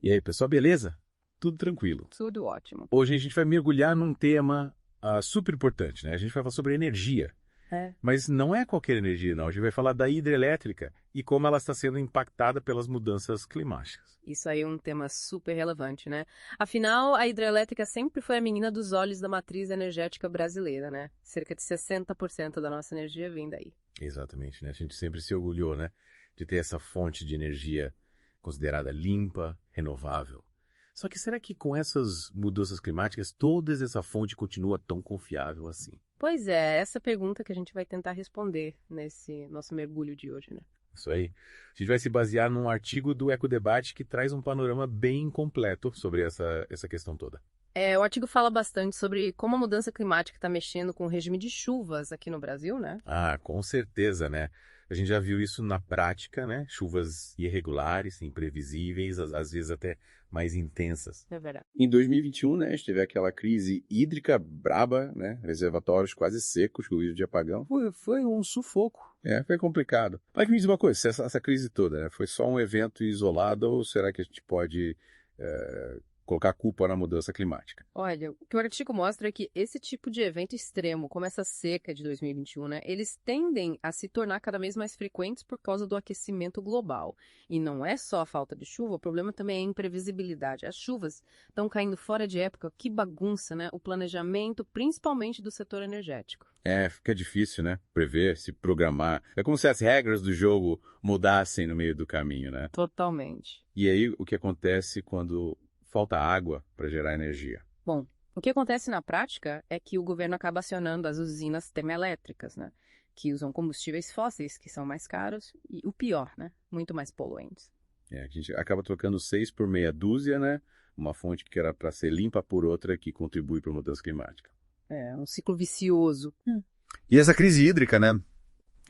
E aí, pessoal, beleza? Tudo tranquilo. Tudo ótimo. Hoje a gente vai mergulhar num tema super importante, né? A gente vai falar sobre energia. É. Mas não é qualquer energia, não. A gente vai falar da hidrelétrica e como ela está sendo impactada pelas mudanças climáticas. Isso aí é um tema super relevante, né? Afinal, a hidrelétrica sempre foi a menina dos olhos da matriz energética brasileira, né? Cerca de 60% da nossa energia vem daí. Exatamente, né? A gente sempre se orgulhou, né? De ter essa fonte de energia considerada limpa, renovável. Só que será que com essas mudanças climáticas, toda essa fonte continua tão confiável assim? Pois é, essa pergunta que a gente vai tentar responder nesse nosso mergulho de hoje, né? Isso aí. A gente vai se basear num artigo do Ecodebate que traz um panorama bem completo sobre essa questão toda. O artigo fala bastante sobre como a mudança climática está mexendo com o regime de chuvas aqui no Brasil, né? Ah, com certeza, né? A gente já viu isso na prática, né? Chuvas irregulares, imprevisíveis, às vezes até mais intensas. É verdade. Em 2021, né, a gente teve aquela crise hídrica braba, né, reservatórios quase secos, ruído de apagão. Foi um sufoco. Foi complicado. Mas me diz uma coisa, se essa crise toda, né, foi só um evento isolado ou será que a gente pode colocar a culpa na mudança climática? Olha, o que o artigo mostra é que esse tipo de evento extremo, como essa seca de 2021, né, eles tendem a se tornar cada vez mais frequentes por causa do aquecimento global. E não é só a falta de chuva, o problema também é a imprevisibilidade. As chuvas estão caindo fora de época, que bagunça, né? O planejamento, principalmente do setor energético. Fica difícil, né, prever, se programar. É como se as regras do jogo mudassem no meio do caminho, né? Totalmente. E aí, o que acontece quando falta água para gerar energia? Bom, o que acontece na prática é que o governo acaba acionando as usinas termoelétricas, né? Que usam combustíveis fósseis, que são mais caros, e o pior, né? Muito mais poluentes. A gente acaba trocando 6 por meia dúzia, né? Uma fonte que era para ser limpa por outra que contribui para a mudança climática. É um ciclo vicioso. E essa crise hídrica, né?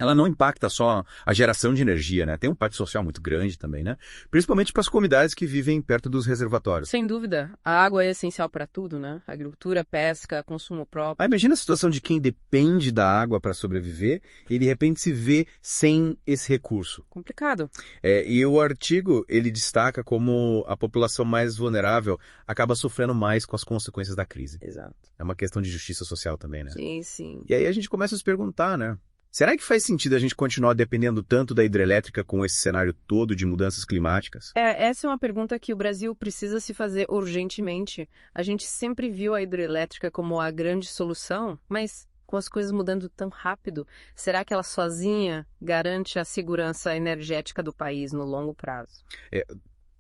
Ela não impacta só a geração de energia, né? Tem um impacto social muito grande também, né? Principalmente para as comunidades que vivem perto dos reservatórios. Sem dúvida, a água é essencial para tudo, né? Agricultura, pesca, consumo próprio. Imagina a situação de quem depende da água para sobreviver e de repente se vê sem esse recurso. Complicado. E o artigo, ele destaca como a população mais vulnerável acaba sofrendo mais com as consequências da crise. Exato. É uma questão de justiça social também, né? Sim, sim. E aí a gente começa a se perguntar, né? Será que faz sentido a gente continuar dependendo tanto da hidrelétrica com esse cenário todo de mudanças climáticas? Essa é uma pergunta que o Brasil precisa se fazer urgentemente. A gente sempre viu a hidrelétrica como a grande solução, mas com as coisas mudando tão rápido, será que ela sozinha garante a segurança energética do país no longo prazo?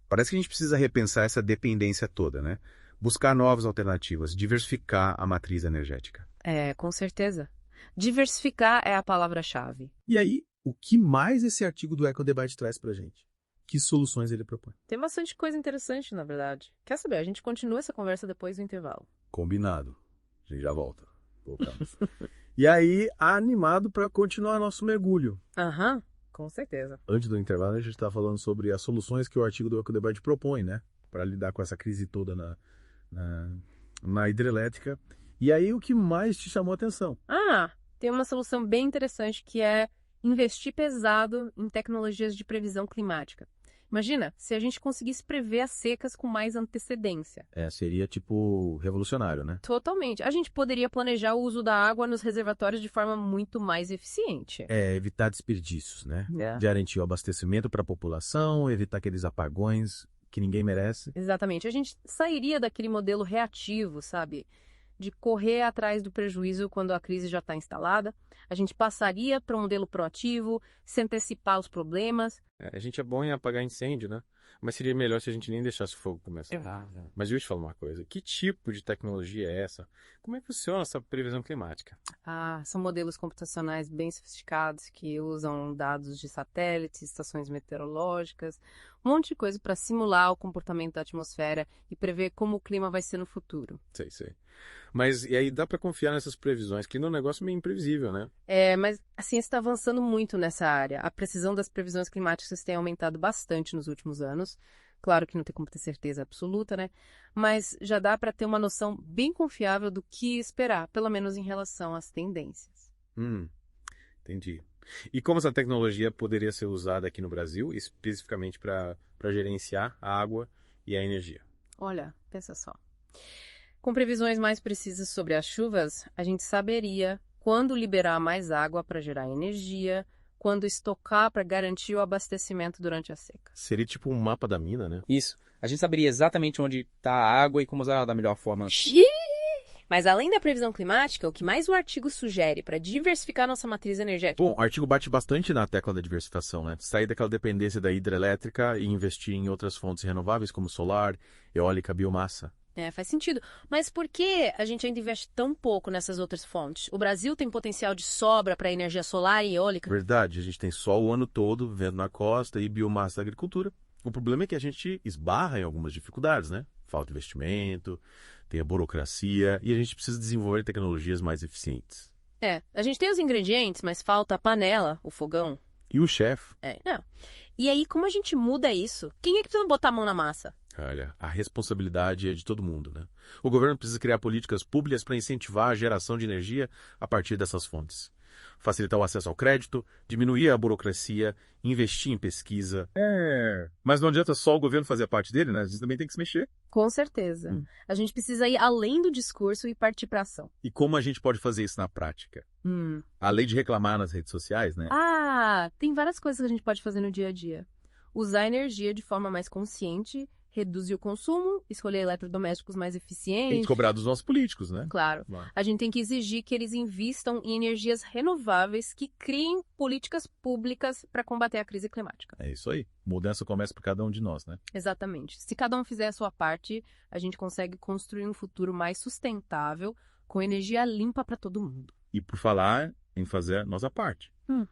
Parece que a gente precisa repensar essa dependência toda, né? Buscar novas alternativas, diversificar a matriz energética. Com certeza. Diversificar é a palavra-chave. E aí, o que mais esse artigo do Ecodebate traz pra gente? Que soluções ele propõe? Tem bastante coisa interessante, na verdade. Quer saber? A gente continua essa conversa depois do intervalo. Combinado. A gente já volta. Voltamos. E aí, animado para continuar nosso mergulho. Aham, com certeza. Antes do intervalo, a gente está falando sobre as soluções que o artigo do Ecodebate propõe, né? Para lidar com essa crise toda na hidrelétrica. E aí, o que mais te chamou a atenção? Tem uma solução bem interessante que é investir pesado em tecnologias de previsão climática. Imagina, se a gente conseguisse prever as secas com mais antecedência. Seria tipo revolucionário, né? Totalmente. A gente poderia planejar o uso da água nos reservatórios de forma muito mais eficiente. Evitar desperdícios, né? É. Garantir o abastecimento para a população, evitar aqueles apagões que ninguém merece. Exatamente. A gente sairia daquele modelo reativo, sabe? De correr atrás do prejuízo quando a crise já está instalada. A gente passaria para um modelo proativo, se antecipar os problemas. A gente é bom em apagar incêndio, né? Mas seria melhor se a gente nem deixasse o fogo começar. Mas eu ia te falar uma coisa. Que tipo de tecnologia é essa? Como é que funciona essa previsão climática? São modelos computacionais bem sofisticados que usam dados de satélites, estações meteorológicas, um monte de coisa para simular o comportamento da atmosfera e prever como o clima vai ser no futuro. Sei. Mas e aí dá para confiar nessas previsões, que não é um negócio meio imprevisível, né? Mas a ciência está avançando muito nessa área. A precisão das previsões climáticas tem aumentado bastante nos últimos anos. Claro que não tem como ter certeza absoluta, né? Mas já dá para ter uma noção bem confiável do que esperar, pelo menos em relação às tendências. Entendi. E como essa tecnologia poderia ser usada aqui no Brasil, especificamente para gerenciar a água e a energia. Olha, pensa só. Com previsões mais precisas sobre as chuvas, a gente saberia quando liberar mais água para gerar energia, quando estocar para garantir o abastecimento durante a seca. Seria tipo um mapa da mina, né? Isso. A gente saberia exatamente onde está a água e como usar ela da melhor forma. Mas além da previsão climática, o que mais o artigo sugere para diversificar nossa matriz energética? Bom, o artigo bate bastante na tecla da diversificação, né? Sair daquela dependência da hidrelétrica e investir em outras fontes renováveis como solar, eólica, biomassa. Faz sentido. Mas por que a gente ainda investe tão pouco nessas outras fontes? O Brasil tem potencial de sobra para energia solar e eólica? Verdade, a gente tem sol o ano todo, vento na costa e biomassa da agricultura. O problema é que a gente esbarra em algumas dificuldades, né? Falta de investimento, tem a burocracia e a gente precisa desenvolver tecnologias mais eficientes. A gente tem os ingredientes, mas falta a panela, o fogão. E o chefe? Não. E aí, como a gente muda isso? Quem é que precisa botar a mão na massa? Olha, a responsabilidade é de todo mundo, né? O governo precisa criar políticas públicas para incentivar a geração de energia a partir dessas fontes. Facilitar o acesso ao crédito, diminuir a burocracia, investir em pesquisa. Mas não adianta só o governo fazer a parte dele, né? A gente também tem que se mexer. Com certeza. A gente precisa ir além do discurso e partir para ação. E como a gente pode fazer isso na prática? Além de reclamar nas redes sociais, né? Tem várias coisas que a gente pode fazer no dia a dia. Usar a energia de forma mais consciente, reduzir o consumo, escolher eletrodomésticos mais Tem que eficientes. cobrar dos nossos políticos, né? Claro. A gente tem que exigir que eles invistam em energias renováveis que criem políticas públicas para combater a crise climática. É isso aí. Mudança começa por cada um de nós, né? Exatamente. Se cada um fizer a sua parte, a gente consegue construir um futuro mais sustentável, com energia limpa para todo mundo. E por falar em fazer a nossa parte.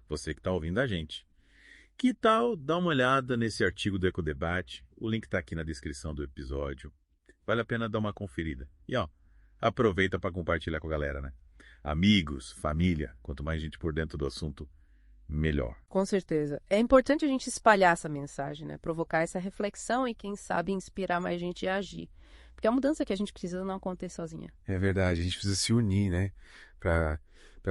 Você que está ouvindo a gente. Que tal dar uma olhada nesse artigo do Ecodebate? O link está aqui na descrição do episódio. Vale a pena dar uma conferida. E aproveita para compartilhar com a galera, né? Amigos, família, quanto mais gente por dentro do assunto, melhor. Com certeza. É importante a gente espalhar essa mensagem, né? Provocar essa reflexão e, quem sabe, inspirar mais gente a agir. Porque a mudança que a gente precisa não acontece sozinha. É verdade, a gente precisa se unir, né? Para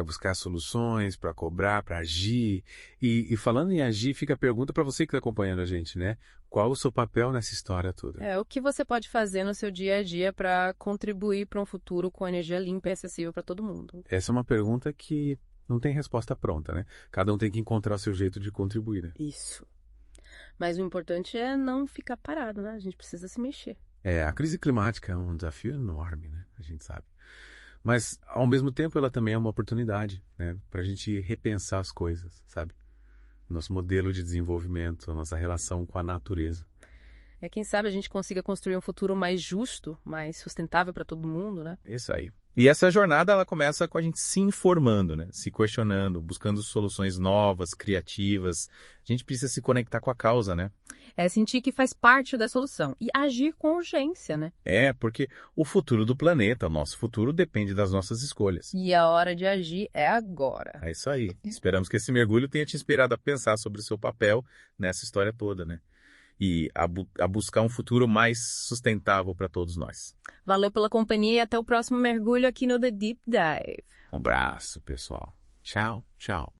buscar soluções, para cobrar, para agir. E falando em agir, fica a pergunta para você que está acompanhando a gente, né? Qual o seu papel nessa história toda? O que você pode fazer no seu dia a dia para contribuir para um futuro com energia limpa e acessível para todo mundo? Essa é uma pergunta que não tem resposta pronta, né? Cada um tem que encontrar o seu jeito de contribuir, né? Isso. Mas o importante é não ficar parado, né? A gente precisa se mexer. A crise climática é um desafio enorme, né? A gente sabe. Mas, ao mesmo tempo, ela também é uma oportunidade, né? Para a gente repensar as coisas, sabe? Nosso modelo de desenvolvimento, a nossa relação com a natureza. Quem sabe a gente consiga construir um futuro mais justo, mais sustentável para todo mundo, né? Isso aí. E essa jornada, ela começa com a gente se informando, né? Se questionando, buscando soluções novas, criativas. A gente precisa se conectar com a causa, né? Sentir que faz parte da solução e agir com urgência, né? Porque o futuro do planeta, o nosso futuro, depende das nossas escolhas. E a hora de agir é agora. É isso aí. Esperamos que esse mergulho tenha te inspirado a pensar sobre o seu papel nessa história toda, né? E a buscar um futuro mais sustentável para todos nós. Valeu pela companhia e até o próximo mergulho aqui no The Deep Dive. Um abraço, pessoal. Tchau, tchau.